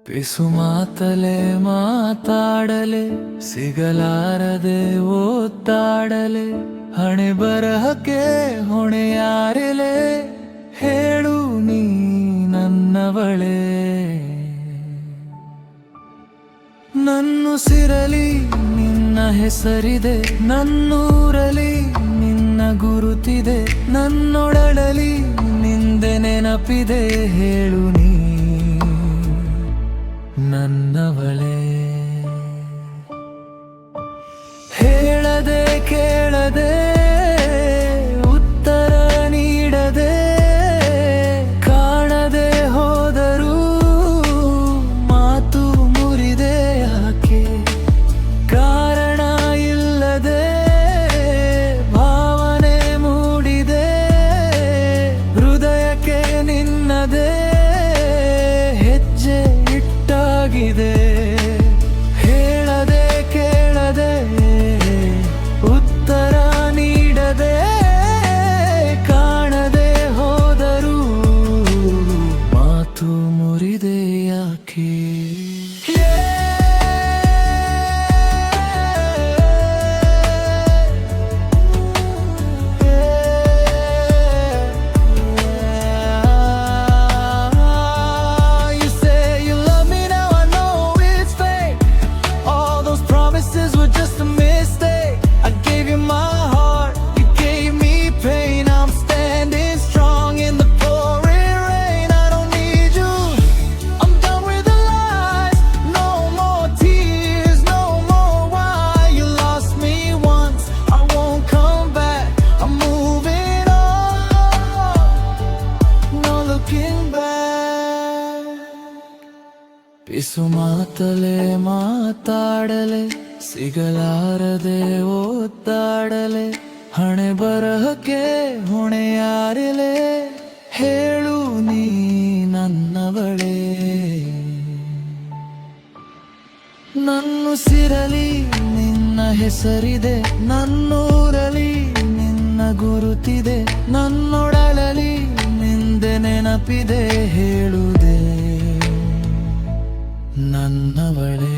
ಪಿಸು ಮಾತಲೆ ಮಾತಾಡಲೆ ಸಿಗಲಾರದೆ ಓದಾಡಲೆ ಹಣೆ ಬರಹಕ್ಕೆ ಹೊಣೆ ಯಾರಿಲೆ ಹೇಳು ನೀ ನನ್ನವಳೆ ನನ್ನುಸಿರಲಿ ನಿನ್ನ ಹೆಸರಿದೆ ನನ್ನೂರಲಿ ನಿನ್ನ ಗುರುತಿದೆ ನನ್ನೊಡಲಲಿ ನಿಂದೆ ನೆನಪಿದೆ ಹೇಳು ನೀ ನನ್ನವಳೆ ಹೇಳದೆ ಕೇಳದೆ ಉತ್ತರ ನೀಡದೆ ಕಾಣದೆ ಹೋದರೂ ಮಾತು ಮುರಿದೆ ಯಾಕೆ ಕಾರಣ ಇಲ್ಲದೆ ಭಾವನೆ ಮೂಡಿದೆ ಹೃದಯಕ್ಕೆ ನಿನ್ನದೇ ಹೆಜ್ಜೆ ಇಟ್ಟಾಗಿದೆ ಹೇಳದೆ ಕೇಳದೆ ಉತ್ತರ ನೀಡದೆ ಕಾಣದೆ ಹೋದರೂ ಮಾತು ಮುರಿದೆ ಯಾಕೆ ಪಿಸು ಮಾತಲೆ ಮಾತಾಡಲೆ ಸಿಗಲಾರದೆ ಓದಾಡಲೆ ಹಣೆ ಬರಹಕ್ಕೆ ಹೊಣೆ ಯಾರಿಲೆ ಹೇಳು ನೀ ನನ್ನವಳೆ ನನ್ನುಸಿರಲಿ ನಿನ್ನ ಹೆಸರಿದೆ ನನ್ನೂರಲಿ ನಿನ್ನ ಗುರುತಿದೆ ನನ್ನೊಡಲಲಿ ನಿಂದೆ ನೆನಪಿದೆ ಹೇಳುದೆ ನನ್ನವಳೆ